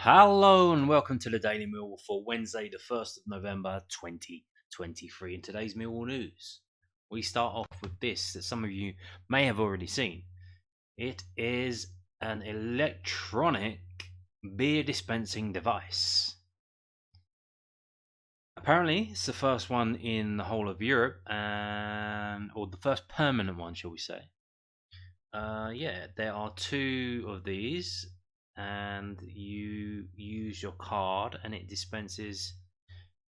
Hello and welcome to the Daily Millwall for Wednesday, the 1st of November 2023. In today's Millwall news, we start off with this that some of you may have already seen. It is an electronic beer dispensing device. Apparently, it's the first one in the whole of Europe, or the first permanent one, shall we say. There are two of these, and you use your card and it dispenses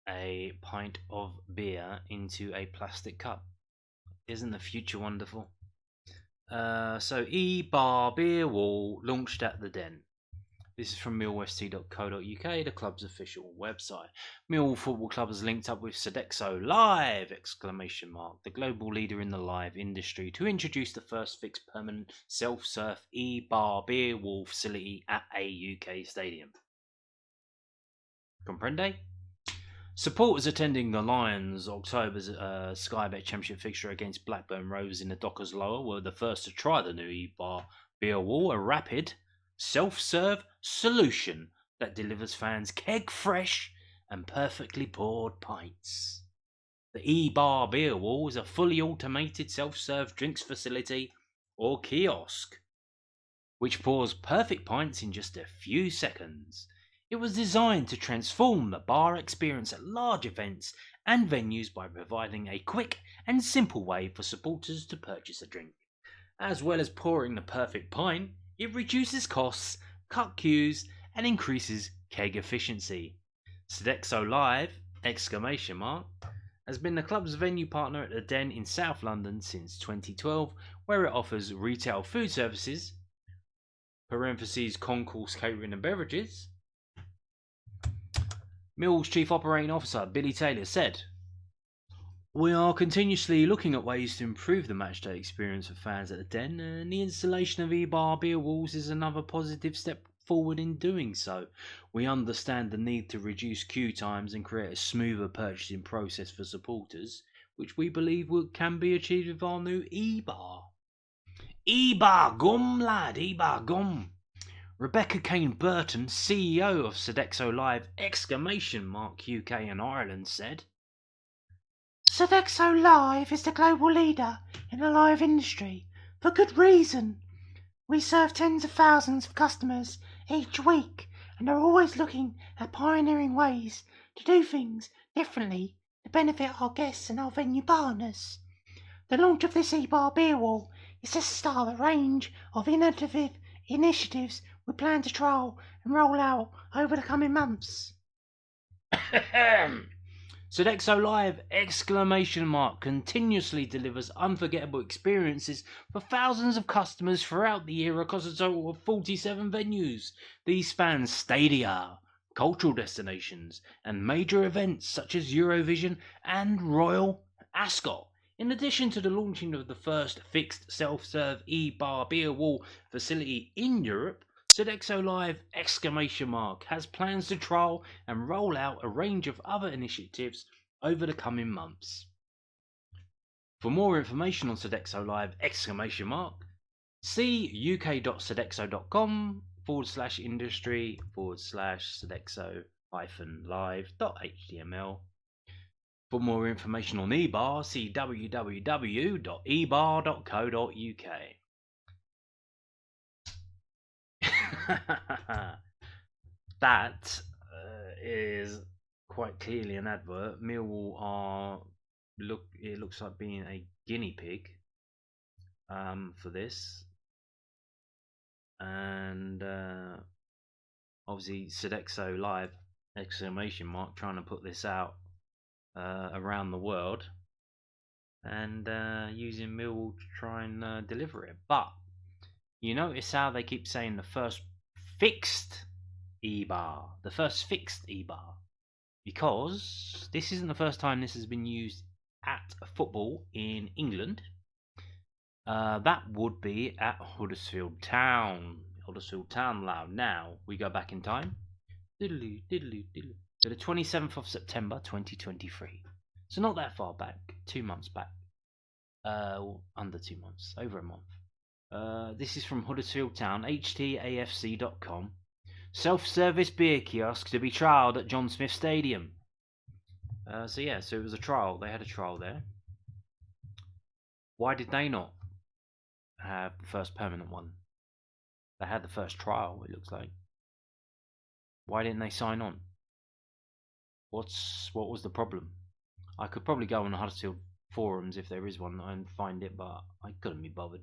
a pint of beer into a plastic cup. Isn't the future wonderful? So EBar Beerwall launched at the Den. This is from millwest.co.uk, the club's official website. Millwall Football Club has linked up with Sodexo Live! The global leader in the live industry, to introduce the first fixed permanent self-serve EBar Beerwall facility at a UK stadium. Comprende? Supporters attending the Lions' October's Sky Bet Championship fixture against Blackburn Rovers in the Dockers Lower were the first to try the new EBar Beerwall, a rapid self-serve solution that delivers fans keg-fresh and perfectly poured pints. The EBar Beerwall is a fully automated self-serve drinks facility or kiosk, which pours perfect pints in just a few seconds. It was designed to transform the bar experience at large events and venues by providing a quick and simple way for supporters to purchase a drink. As well as pouring the perfect pint, it reduces costs, cut queues, and increases keg efficiency. Sodexo Live! Has been the club's venue partner at the Den in South London since 2012, where it offers retail food services, concourse catering and beverages. Millwall's Chief Operating Officer Billy Taylor said, "We are continuously looking at ways to improve the matchday experience for fans at the Den, and the installation of EBar Beerwalls is another positive step forward in doing so. We understand the need to reduce queue times and create a smoother purchasing process for supporters, which we believe can be achieved with our new EBar. EBar gum, lad, EBar gum." Rebecca Kane-Burton, CEO of Sodexo Live! UK and Ireland said, Sodexo Live is the global leader in the live industry for good reason. We serve tens of thousands of customers each week and are always looking at pioneering ways to do things differently to benefit our guests and our venue partners. The launch of this EBar Beerwall is just the start of a range of innovative initiatives we plan to trial and roll out over the coming months. Sodexo Live! Continuously delivers unforgettable experiences for thousands of customers throughout the year across a total of 47 venues. These span stadia, cultural destinations, and major events such as Eurovision and Royal Ascot. In addition to the launching of the first fixed self-serve EBar Beerwall facility in Europe, Sodexo Live! Has plans to trial and roll out a range of other initiatives over the coming months. For more information on Sodexo Live! See uk.sodexo.com/industry/Sodexo-live.html. For more information on EBar, see www.ebar.co.uk. That is quite clearly an advert. Millwall it looks like being a guinea pig for this, and obviously Sodexo Live! Trying to put this out around the world, and using Millwall to try and deliver it. But you notice how they keep saying the first fixed EBar, because this isn't the first time this has been used at football in England. That would be at Huddersfield Town. Now we go back in time to the 27th of September 2023. So not that far back, 2 months back. Under 2 months, over a month. This is from Huddersfield Town, htafc.com. self-service beer kiosk to be trialled at John Smith Stadium. So it was a trial. They had a trial there. Why did they not have the first permanent one? They had the first trial, it looks like. Why didn't they sign on? What was the problem? I could probably go on the Huddersfield forums if there is one and find it, but I couldn't be bothered.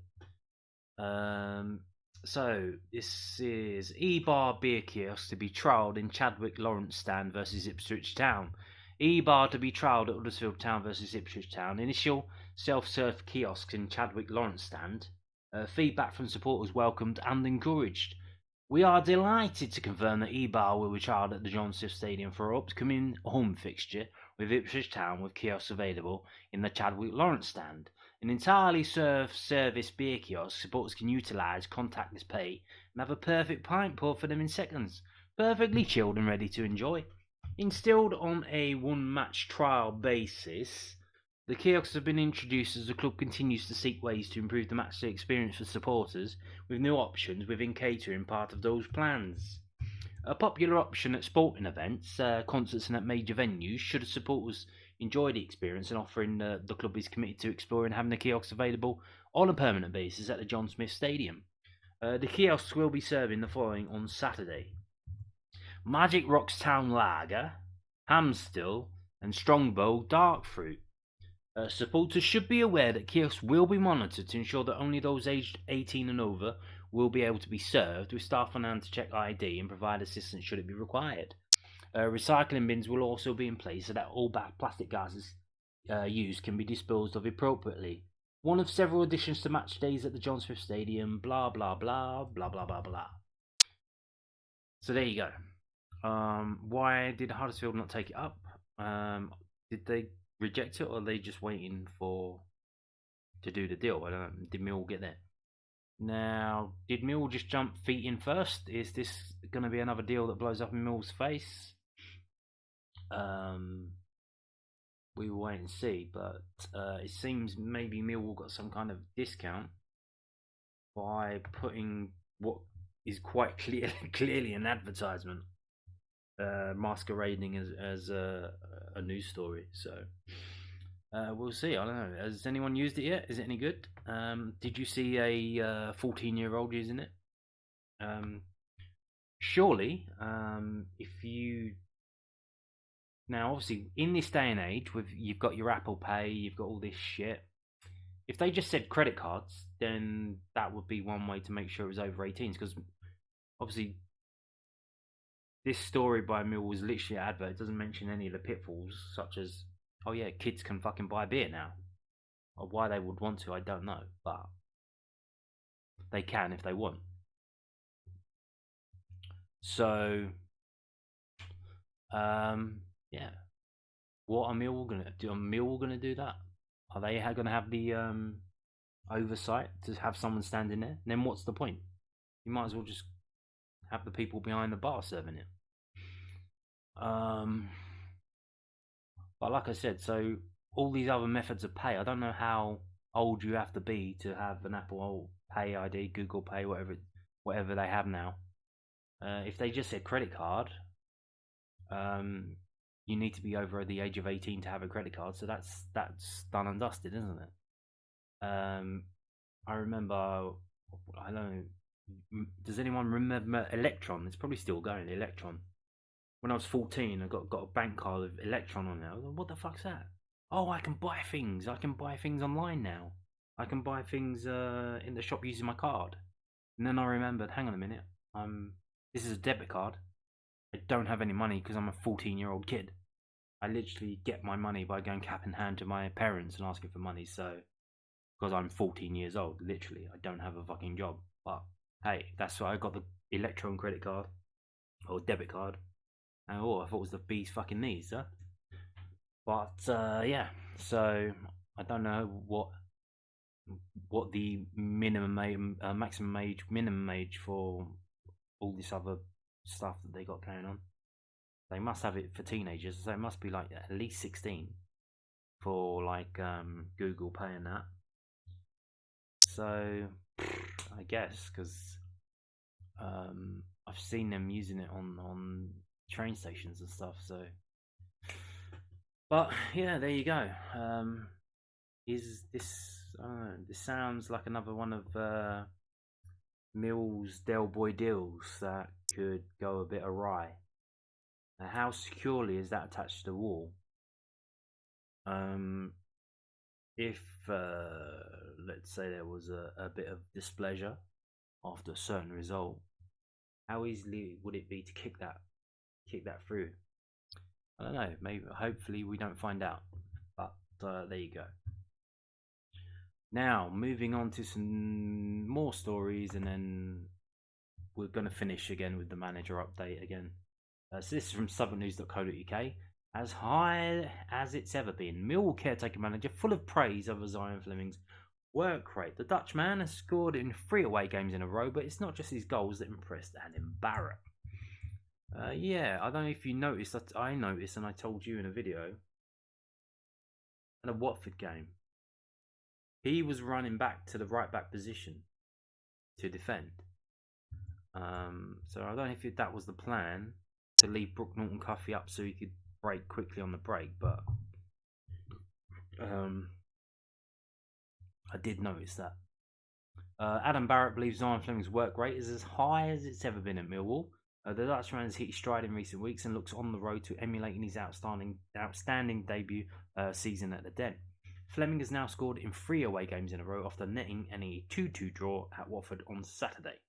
So this is EBar Beer Kiosk to be trialled in Chadwick Lawrence Stand versus Ipswich Town. EBar to be trialled at Huddersfield Town versus Ipswich Town. Initial self-serve kiosks in Chadwick Lawrence Stand. Feedback from supporters welcomed and encouraged. We are delighted to confirm that EBar will be trialled at the John Smith Stadium for upcoming home fixture with Ipswich Town, with kiosks available in the Chadwick Lawrence Stand. An entirely service beer kiosk supporters can utilise contactless pay and have a perfect pint poured for them in seconds, perfectly chilled and ready to enjoy. Instilled on a one-match trial basis, the kiosks have been introduced as the club continues to seek ways to improve the matchday experience for supporters, with new options within catering part of those plans. A popular option at sporting events, concerts and at major venues, should supporters enjoy the experience, and offering the club is committed to exploring having the kiosks available on a permanent basis at the John Smith Stadium. The kiosks will be serving the following on Saturday: Magic Rocks Town Lager, Hamstill, and Strongbow Dark Fruit. Supporters should be aware that kiosks will be monitored to ensure that only those aged 18 and over will be able to be served, with staff on hand to check ID and provide assistance should it be required. Recycling bins will also be in place so that all plastic gases used can be disposed of appropriately. One of several additions to match days at the John Smith Stadium, blah blah blah, blah blah blah blah. So there you go. Why did Huddersfield not take it up? Did they reject it, or are they just waiting to do the deal? I don't know. Did Millwall get there? Now, did Millwall just jump feet in first? Is this going to be another deal that blows up in Millwall's face? We will wait and see, but it seems maybe Millwall got some kind of discount by putting what is quite clearly an advertisement, masquerading as a news story. So we'll see. I don't know. Has anyone used it yet? Is it any good? Did you see a 14-year-old using it? Surely, if you now, obviously, in this day and age, you've got your Apple Pay, you've got all this shit. If they just said credit cards, then that would be one way to make sure it was over 18s, because obviously this story by Mill was literally an advert. It doesn't mention any of the pitfalls, such as, oh yeah, kids can fucking buy beer now. Or why they would want to, I don't know, but they can if they want. So, yeah. What are Millwall gonna do? Are Millwall gonna do that? Are they gonna have the oversight to have someone standing there? And then what's the point? You might as well just have the people behind the bar serving it. But like I said, so all these other methods of pay, I don't know how old you have to be to have an Apple Pay ID, Google Pay, whatever they have now. If they just said credit card, you need to be over the age of 18 to have a credit card. So that's done and dusted, isn't it? I remember, I don't know, does anyone remember Electron? It's probably still going, Electron. When I was 14, I got a bank card with Electron on there. I was like, what the fuck's that? Oh, I can buy things. I can buy things online now. I can buy things in the shop using my card. And then I remembered, hang on a minute, this is a debit card. I don't have any money because I'm a 14-year-old kid. I literally get my money by going cap in hand to my parents and asking for money. So, because I'm 14 years old, literally, I don't have a fucking job. But hey, that's why I got the Electron credit card or debit card. And I thought it was the bee's fucking knees, huh? But yeah, so I don't know what the maximum age, minimum age for all this other stuff that they got going on. They must have it for teenagers, so it must be like at least 16 for like Google Pay and that. So I guess because I've seen them using it on train stations and stuff. So, but yeah, there you go. Is this? This sounds like another one of Mill's Del Boy deals that could go a bit awry. Now, how securely is that attached to the wall? If let's say there was a bit of displeasure after a certain result, how easily would it be to kick that through? I don't know. Maybe, hopefully, we don't find out. But there you go. Now, moving on to some more stories, and then we're going to finish again with the manager update again. So this is from southernnews.co.uk. As high as it's ever been, Millwall caretaker manager full of praise over Zion Flemming's work rate. The Dutchman has scored in 3 away games in a row, but it's not just his goals that impressed Adam Barrett. Yeah, I don't know if you noticed, that I noticed, and I told you in a video, in a Watford game, he was running back to the right back position to defend. So I don't know if that was the plan, to leave Brook Norton Cuffy up so he could break quickly on the break, but I did notice that. Adam Barrett believes Zion Flemming's work rate is as high as it's ever been at Millwall. The Dutchman has hit his stride in recent weeks and looks on the road to emulating his outstanding debut season at the Den. Flemming has now scored in 3 away games in a row after netting a 2-2 draw at Watford on Saturday.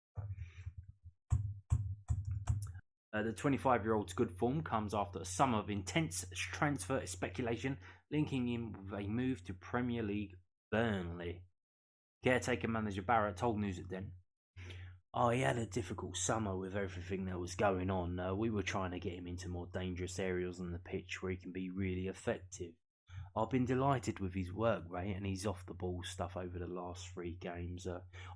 The 25-year-old's good form comes after a summer of intense transfer speculation linking him with a move to Premier League Burnley. Caretaker manager Barrett told News at Den, he had a difficult summer with everything that was going on. We were trying to get him into more dangerous areas on the pitch where he can be really effective. I've been delighted with his work rate and his off-the-ball stuff over the last 3 games.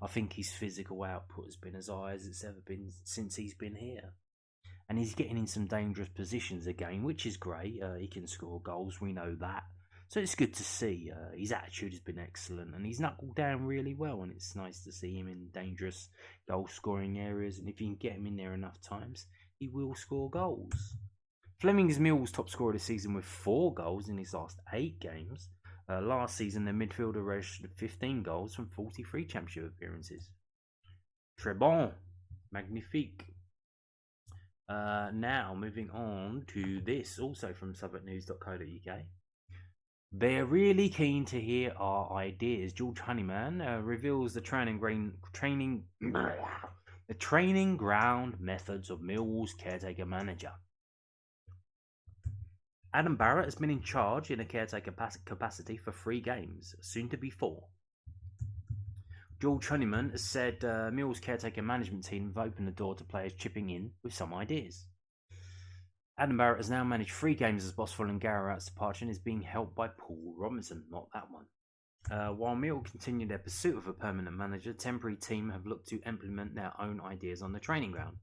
I think his physical output has been as high as it's ever been since he's been here. And he's getting in some dangerous positions again, which is great. He can score goals, we know that. So it's good to see. His attitude has been excellent and he's knuckled down really well, and it's nice to see him in dangerous goal-scoring areas, and if you can get him in there enough times, he will score goals. Flemming is Millwall's top scorer this season with 4 goals in his last 8 games. Last season, the midfielder registered 15 goals from 43 championship appearances. Très bon. Magnifique. Now, moving on to this, also from southwarknews.co.uk. They're really keen to hear our ideas. George Honeyman reveals the training ground methods of Millwall's caretaker manager. Adam Barrett has been in charge in a caretaker capacity for 3 games, soon to be 4. George Honeyman has said Millwall's caretaker management team have opened the door to players chipping in with some ideas. Adam Barrett has now managed 3 games as boss following Gary Rout's departure and is being helped by Paul Robinson, not that one. While Millwall continue their pursuit of a permanent manager, the temporary team have looked to implement their own ideas on the training ground.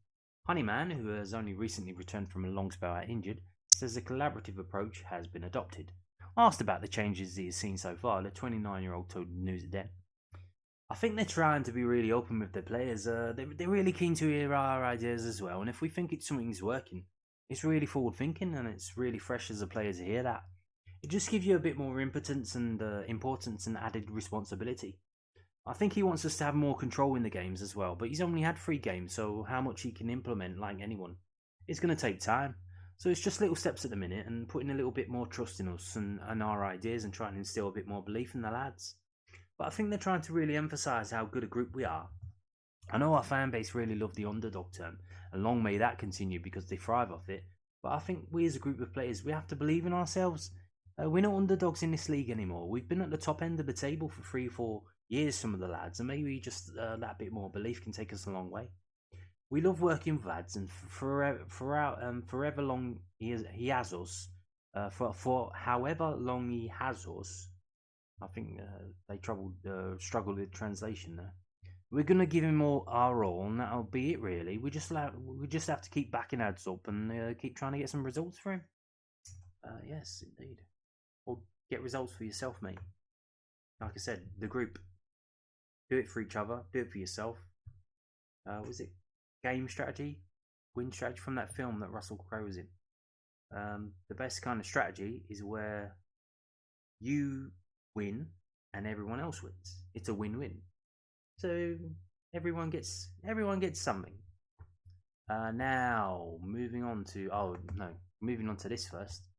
Honeyman, who has only recently returned from a long spell out injured, says a collaborative approach has been adopted. Asked about the changes he has seen so far, the 29-year-old told News at Den, I think they're trying to be really open with their players. They're really keen to hear our ideas as well, and if we think it's something's working, it's really forward thinking and it's really fresh as a player to hear that. It just gives you a bit more importance and added responsibility. I think he wants us to have more control in the games as well, but he's only had 3 games, so how much he can implement, like anyone, it's going to take time. So it's just little steps at the minute and putting a little bit more trust in us and our ideas and trying to instill a bit more belief in the lads. But I think they're trying to really emphasise how good a group we are. I know our fan base really love the underdog term, and long may that continue because they thrive off it, but I think we as a group of players, we have to believe in ourselves. We're not underdogs in this league anymore. We've been at the top end of the table for 3-4 years, some of the lads, and maybe just that bit more belief can take us a long way. We love working with lads, and forever long he has us, for however long he has us. I think they struggled with translation there. We're gonna give him our all, and that'll be it. Really, we just have to keep backing ads up and keep trying to get some results for him. Yes, indeed. Or get results for yourself, mate. Like I said, the group. Do it for each other. Do it for yourself. Was it game strategy, win strategy from that film that Russell Crowe was in. The best kind of strategy is where you win and everyone else wins. It's a win-win. So everyone gets something. Now moving on to this first.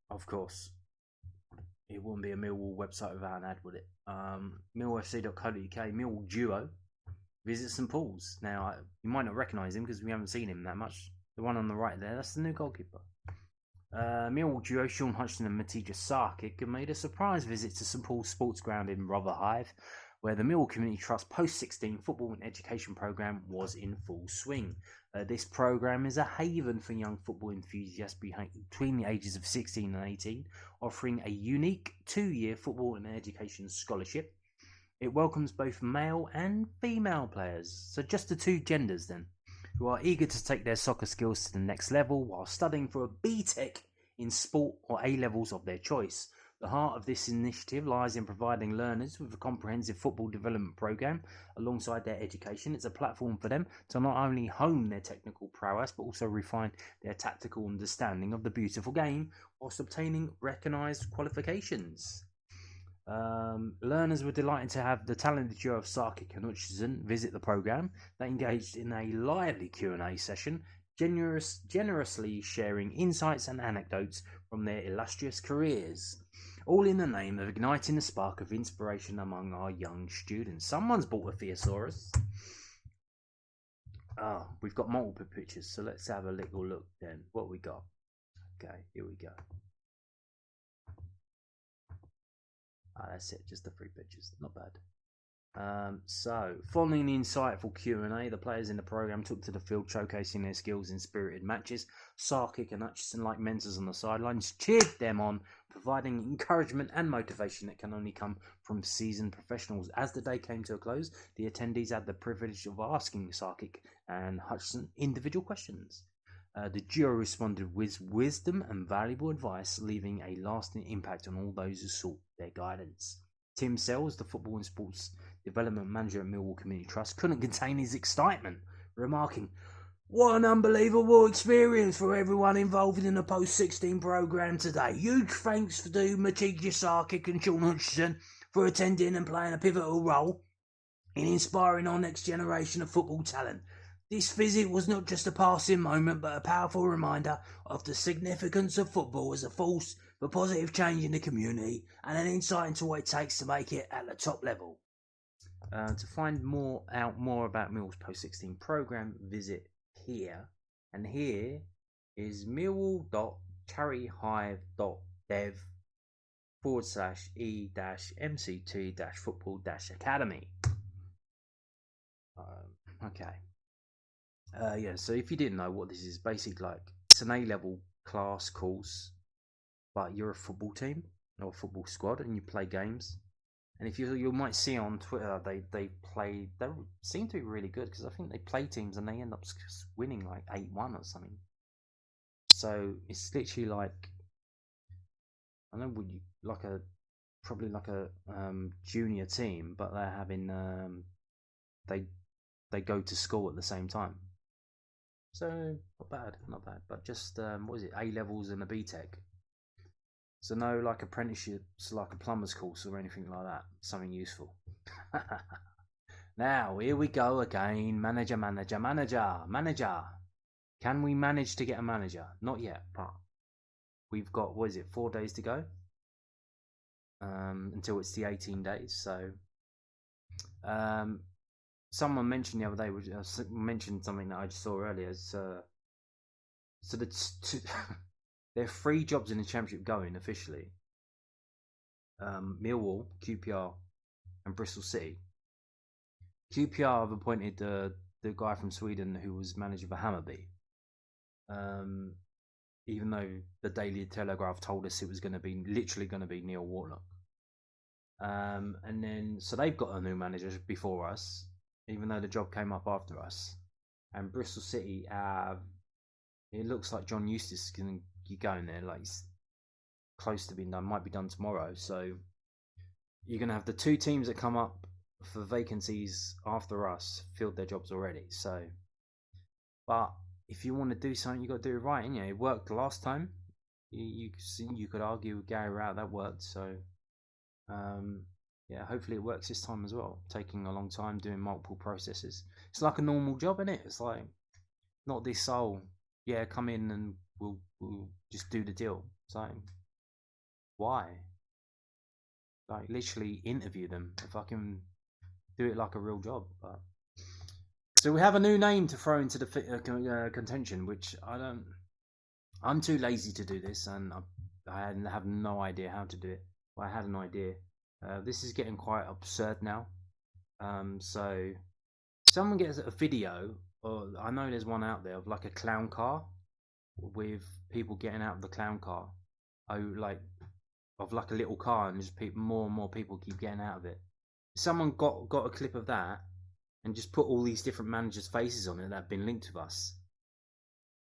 Of course, it wouldn't be a Millwall website without an ad, would it? millfc.co.uk, Millwall duo visit St Paul's. Now you might not recognise him because we haven't seen him that much. The one on the right there, that's the new goalkeeper. Millwall duo Shaun, Hutchinson and Matija Sarkic have made a surprise visit to St Paul's Sports Ground in Rotherhithe, where the Millwall Community Trust Post-16 Football and Education Programme was in full swing. This programme is a haven for young football enthusiasts between the ages of 16 and 18, offering a unique 2-year football and education scholarship. It welcomes both male and female players, so just the two genders then, who are eager to take their soccer skills to the next level while studying for a BTEC in sport or A-levels of their choice. The heart of this initiative lies in providing learners with a comprehensive football development programme alongside their education. It's a platform for them to not only hone their technical prowess but also refine their tactical understanding of the beautiful game whilst obtaining recognised qualifications. Learners were delighted to have the talented duo of Sarkic and Hutchinson visit the programme. They engaged in a lively Q&A session, generously sharing insights and anecdotes from their illustrious careers, all in the name of igniting the spark of inspiration among our young students. Someone's bought a thesaurus. We've got multiple pictures, so let's have a little look then. What we got? Okay, here we go. That's it, just the 3 pictures, not bad. So, following the insightful Q&A, the players in the programme took to the field showcasing their skills in spirited matches. Sarkic and Hutchinson, like mentors on the sidelines, cheered them on, providing encouragement and motivation that can only come from seasoned professionals. As the day came to a close, the attendees had the privilege of asking Sarkic and Hutchinson individual questions. The duo responded with wisdom and valuable advice, leaving a lasting impact on all those who sought their guidance. Tim Sells, the football and sports development manager at Millwall Community Trust, couldn't contain his excitement, remarking, "What an unbelievable experience for everyone involved in the Post-16 programme today. Huge thanks to Matija Sarkic and Shaun Hutchinson for attending and playing a pivotal role in inspiring our next generation of football talent. This visit was not just a passing moment, but a powerful reminder of the significance of football as a force for positive change in the community and an insight into what it takes to make it at the top level." To find out more about Millwall's Post-16 programme, visit here. And here is millwall.cherryhive.dev/e-mct-football-academy. Okay. So if you didn't know what this is, basically it's an A-level class course, but you're a football team or a football squad and you play games. And if you might see on Twitter, they seem to be really good because I think they play teams and they end up winning like 8-1 or something. So it's literally like, I don't know, probably like a junior team, but they're having they go to school at the same time. So not bad. But just what is it? A levels and a BTEC. So no like apprenticeships, like a plumber's course or anything like that. Something useful. Now here we go again. Manager. Can we manage to get a manager? Not yet, but we've got 4 days to go until it's the 18 days. So someone mentioned the other day, mentioned something that I just saw earlier. So there are 3 jobs in the championship going officially. Millwall, QPR, and Bristol City. QPR have appointed the guy from Sweden who was manager for Hammarby. Even though the Daily Telegraph told us it was literally going to be Neil Warnock. And then so they've got a new manager before us, even though the job came up after us. And Bristol City it looks like John Eustace is going to get going there, like it's close to being done, might be done tomorrow. So you're going to have the 2 teams that come up for vacancies after us filled their jobs already. So, but if you want to do something, you got to do it right. And it worked last time. You could argue with Gary Rowett that worked. So, yeah, hopefully it works this time as well. Taking a long time, doing multiple processes. It's like a normal job, isn't it? It's like not this yeah, come in and we'll just do the deal. So why? Like literally interview them if I can do it like a real job. But so we have a new name to throw into the contention, which I'm too lazy to do this, and I have no idea how to do it. But I had an idea. This is getting quite absurd now. So someone gets a video, or I know there's one out there of like a clown car with people getting out of the clown car. Like a little car, and just more and more people keep getting out of it. If someone got a clip of that and just put all these different managers' faces on it that have been linked with us.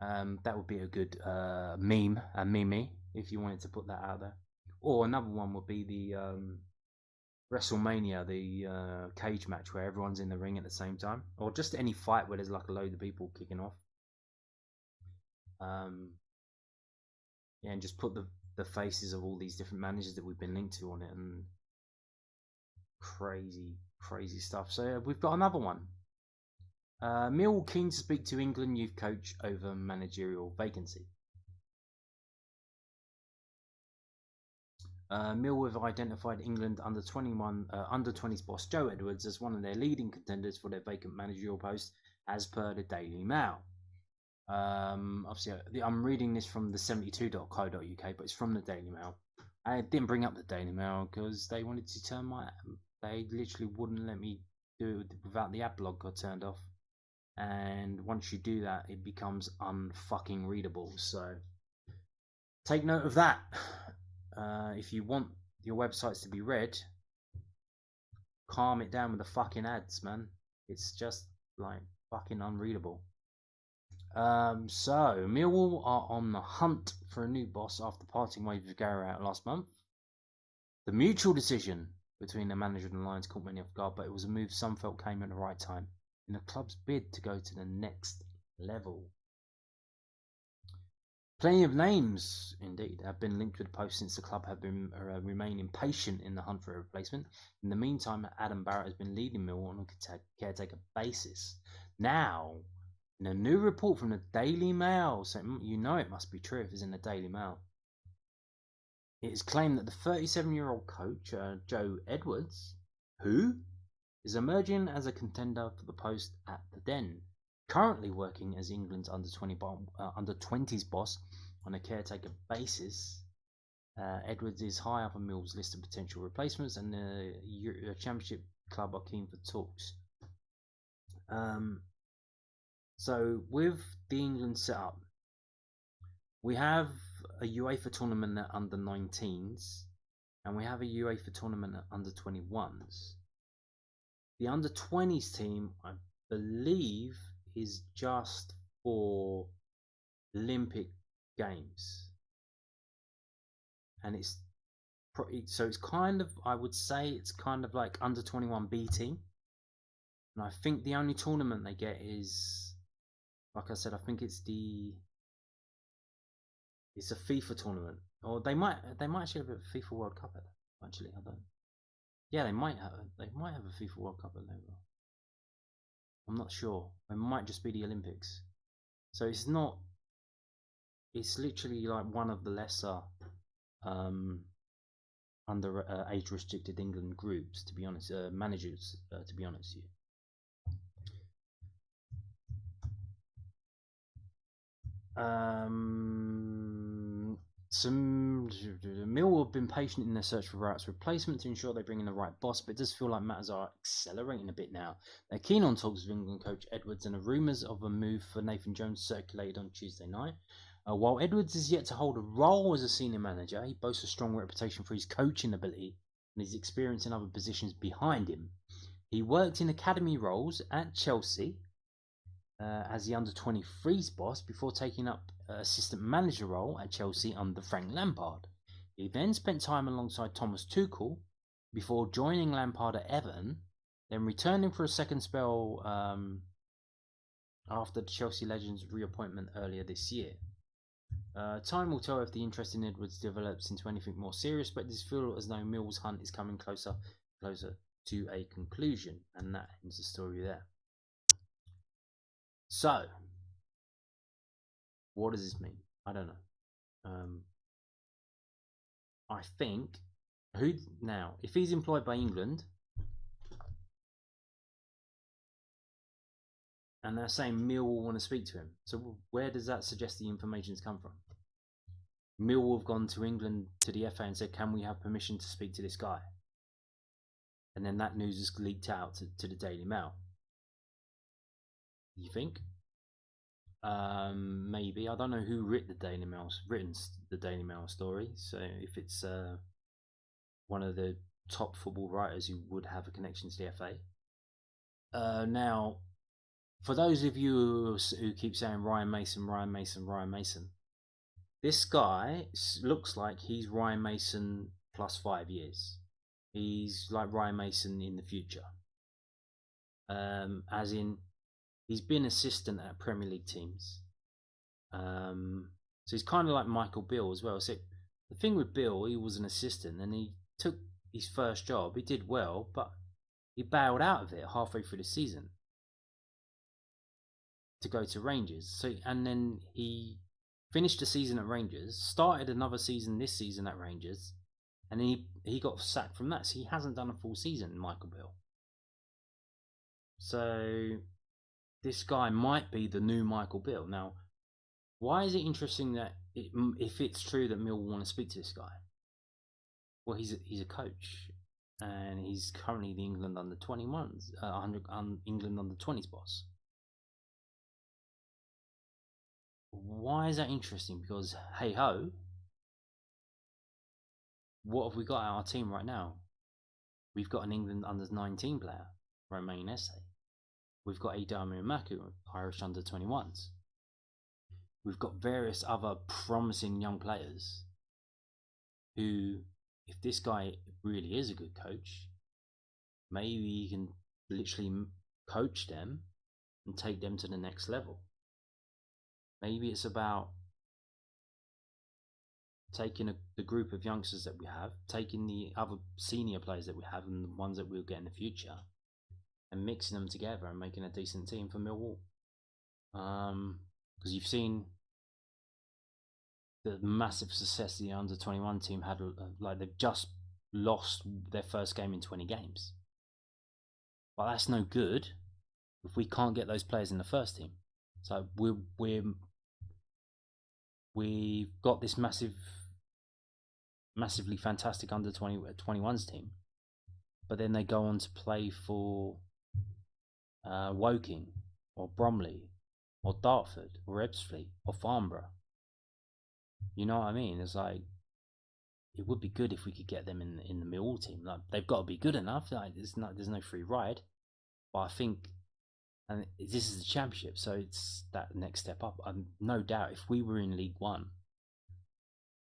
That would be a good meme, if you wanted to put that out there. Or another one would be the WrestleMania, the cage match where everyone's in the ring at the same time, or just any fight where there's like a load of people kicking off. Yeah, and just put the faces of all these different managers that we've been linked to on it, and crazy stuff. So we've got another one. Mill keen to speak to England youth coach over managerial vacancy. Mill have identified England under 20s boss Joe Edwards as one of their leading contenders for their vacant managerial post, as per the Daily Mail. Obviously, I'm reading this from the 72.co.uk, but it's from the Daily Mail. I didn't bring up the Daily Mail because they wanted to turn they literally wouldn't let me do it without the ad block got turned off. And once you do that, it becomes unfucking readable. So take note of that. If you want your websites to be read, calm it down with the fucking ads, man. It's just like fucking unreadable. So Millwall are on the hunt for a new boss after parting ways with Gary out last month. The mutual decision between the manager and the Lions caught many off guard, but it was a move some felt came at the right time in the club's bid to go to the next level. Plenty of names, indeed, have been linked with the post since the club have been remaining patient in the hunt for a replacement. In the meantime, Adam Barrett has been leading Millwall on a caretaker basis. Now, in a new report from the Daily Mail, so you know it must be true if it's in the Daily Mail, it is claimed that the 37-year-old coach, Joe Edwards, who is emerging as a contender for the post at the Den, currently working as England's under-20s boss on a caretaker basis. Edwards is high up on Mill's list of potential replacements, and the Championship club are keen for talks. So with the England setup, we have a UEFA tournament at under 19s, and we have a UEFA tournament at under 21s. The under 20s team, I believe, is just for Olympic Games, and it's kind of, I would say it's kind of like under 21 B team, and I think the only tournament they get is, like I said, I think it's a FIFA tournament, or they might actually have a FIFA World Cup at that. Actually, I don't. Yeah, they might have a FIFA World Cup at level. I'm not sure. It might just be the Olympics. So it's not. It's literally like one of the lesser under age restricted England groups. To be honest, managers. To be honest, with you. Millwall have been patient in their search for Rowett's replacement to ensure they bring in the right boss, but it does feel like matters are accelerating a bit now. They're keen on talks with England coach Edwards, and the rumours of a move for Nathan Jones circulated on Tuesday night. While Edwards is yet to hold a role as a senior manager, he boasts a strong reputation for his coaching ability and his experience in other positions behind him. He worked in academy roles at Chelsea as the under-23s boss before taking up assistant manager role at Chelsea under Frank Lampard. He then spent time alongside Thomas Tuchel before joining Lampard at Everton, then returning for a second spell after the Chelsea legend's reappointment earlier this year. Time will tell if the interest in Edwards develops into anything more serious, but it feels as though Mill's hunt is coming closer to a conclusion, and that ends the story there. So, what does this mean? I don't know. I think if he's employed by England, and they're saying Mill will want to speak to him, so where does that suggest the information's come from? Mill will have gone to England to the FA and said, "Can we have permission to speak to this guy?" And then that news is leaked out to the Daily Mail. You think? Maybe. I don't know who written the Daily Mail story. So if it's one of the top football writers who would have a connection to the FA. Now, for those of you who keep saying Ryan Mason, this guy looks like he's Ryan Mason plus 5 years. He's like Ryan Mason in the future. As in, he's been assistant at Premier League teams. So he's kind of like Michael Beale as well. So the thing with Beale, he was an assistant and he took his first job. He did well, but he bailed out of it halfway through the season to go to Rangers. So, and then he finished the season at Rangers, started another season this season at Rangers, and he got sacked from that. So he hasn't done a full season, Michael Beale. So this guy might be the new Michael Beale. Now, why is it interesting that if it's true that Mill will want to speak to this guy? Well, he's a coach, and he's currently the England under 21s, England under 20s boss. Why is that interesting? Because hey ho, what have we got at our team right now? We've got an England under 19 player, Romain Esse. We've got Adama Maku, Irish under 21s. We've got various other promising young players who, if this guy really is a good coach, maybe he can literally coach them and take them to the next level. Maybe it's about taking the group of youngsters that we have, taking the other senior players that we have and the ones that we'll get in the future, and mixing them together and making a decent team for Millwall. Because you've seen the massive success the under 21 team had. Like, they've just lost their first game in 20 games. But that's no good if we can't get those players in the first team. So we've got this massively fantastic under 21s team, but then they go on to play for Woking or Bromley or Dartford or Ebbsfleet or Farnborough. You know what I mean? It's like, it would be good if we could get them in the Millwall team. Like, they've got to be good enough. Like, there's no free ride. But I think, and this is the Championship, so it's that next step up. No doubt, if we were in League One,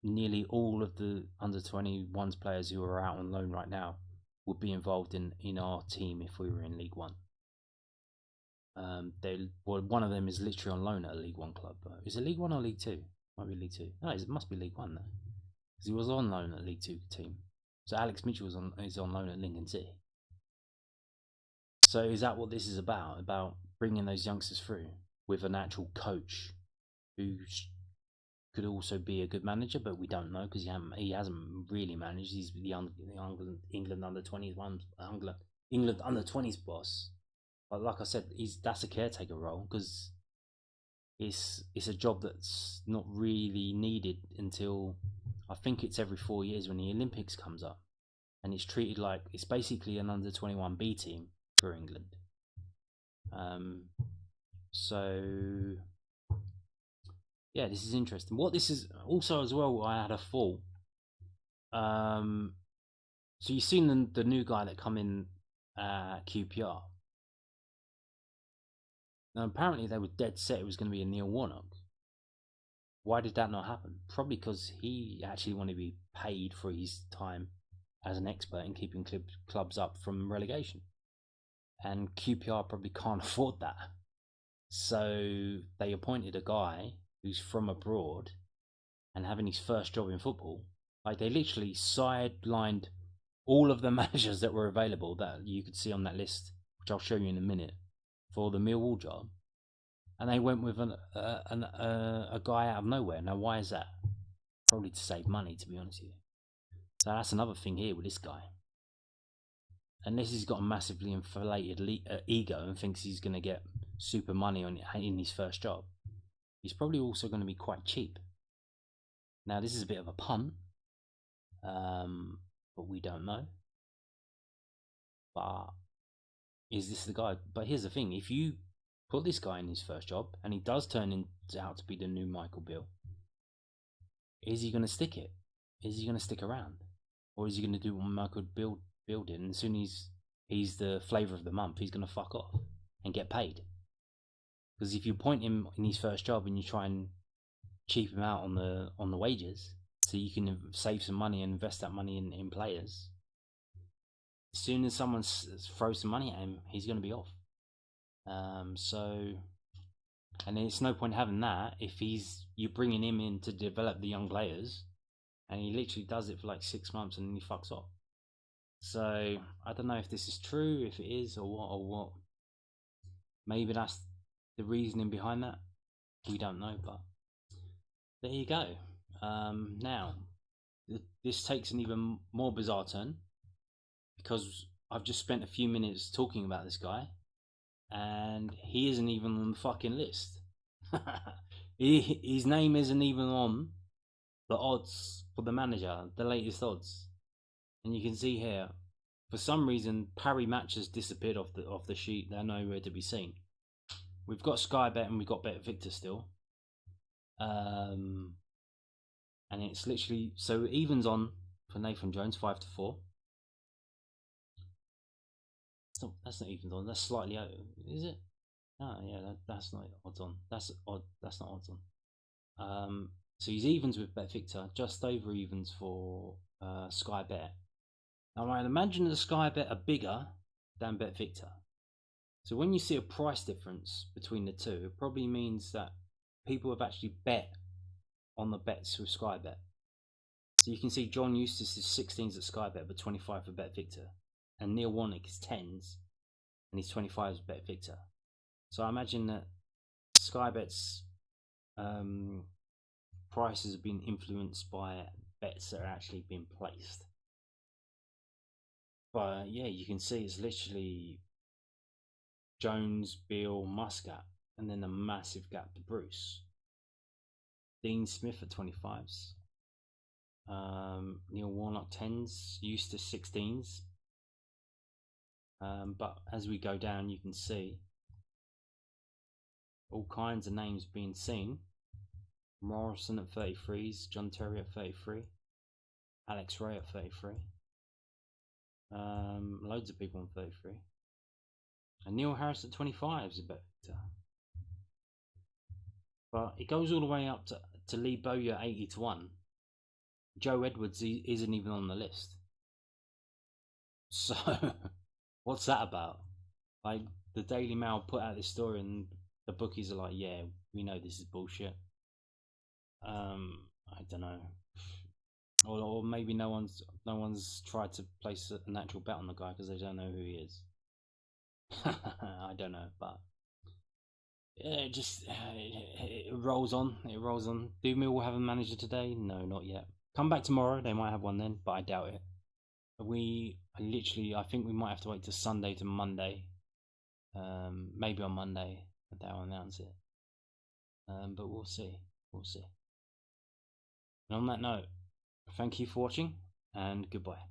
nearly all of the under 21s players who are out on loan right now would be involved in our team if we were in League One. One of them is literally on loan at a League One club. Is it League One or League Two? Might be League Two. No, it must be League One though, because he was on loan at League Two team. So Alex Mitchell is on loan at Lincoln City. So is that what this is about? About bringing those youngsters through with an actual coach who could also be a good manager, but we don't know because he hasn't really managed. He's the England under 21, England under 20s boss. But like I said, that's a caretaker role because it's a job that's not really needed until, I think it's every 4 years when the Olympics comes up, and it's treated like it's basically an under 21 B team for England. So yeah, this is interesting. What this is also as well, I had a thought. So you've seen the new guy that come in QPR. Now apparently they were dead set it was going to be a Neil Warnock. Why did that not happen? Probably because he actually wanted to be paid for his time as an expert in keeping clubs up from relegation. and QPR probably can't afford that. So they appointed a guy who's from abroad and having his first job in football. Like, they literally sidelined all of the managers that were available that you could see on that list, which I'll show you in a minute, for the Millwall job, and they went with a guy out of nowhere. Now, why is that? Probably to save money, to be honest with you. So that's another thing here with this guy. Unless he's got a massively inflated ego and thinks he's going to get super money in his first job, he's probably also going to be quite cheap. Now, this is a bit of a punt, but we don't know. But is this the guy? But here's the thing: if you put this guy in his first job and he does turn out to be the new Michael Beale, is he going to stick it? Is he going to stick around, or is he going to do what Michael Beale did? And as soon as he's the flavour of the month, he's going to fuck off and get paid. Because if you point him in his first job and you try and cheap him out on the wages, so you can save some money and invest that money in players, as soon as someone throws some money at him, he's going to be off. And it's no point having that if you're bringing him in to develop the young players, and he literally does it for like 6 months and then he fucks off. So I don't know if this is true, if it is, or what. Maybe that's the reasoning behind that. We don't know, but there you go. Now, this takes an even more bizarre turn, because I've just spent a few minutes talking about this guy, and he isn't even on the fucking list. His name isn't even on the odds for the manager, the latest odds. And you can see here, for some reason, Parry Match has disappeared off the sheet. They're nowhere to be seen. We've got Sky Bet and we've got Bet Victor still. And it's literally, so evens on for Nathan Jones, 5-4. That's not evens on. That's slightly out. Is it? Oh yeah, that's not odds on. That's odd. That's not odds on. So he's evens with Bet Victor, just over evens for Sky Bet. Now I'd imagine the Sky Bet are bigger than Bet Victor. So when you see a price difference between the two, it probably means that people have actually bet on the bets with Sky Bet. So you can see John Eustace is 16s at Sky Bet, but 25 for Bet Victor, and Neil Warnock is 10s, and he's 25s at Bet Victor. So I imagine that Sky Bet's prices have been influenced by bets that are actually being placed. But yeah, you can see it's literally Jones, Beale, Muscat, and then a massive gap to Bruce. Dean Smith at 25s. Neil Warnock 10s, Eustace 16s. But as we go down, you can see all kinds of names being seen. Morrison at 33s, John Terry at 33, Alex Ray at 33. Loads of people on 33. And Neil Harris at 25 is a bit better. But it goes all the way up to Lee Bowyer 80-1. Joe Edwards isn't even on the list. So what's that about? Like, the Daily Mail put out this story and the bookies are like, yeah, we know this is bullshit. I don't know. Or maybe no one's tried to place an actual bet on the guy because they don't know who he is. I don't know, but yeah, it rolls on. It rolls on. Do Millwall have a manager today? No, not yet. Come back tomorrow. They might have one then, but I doubt it. I think we might have to wait till Sunday to Monday. Maybe on Monday they'll announce it. But we'll see. We'll see. And on that note, thank you for watching, and goodbye.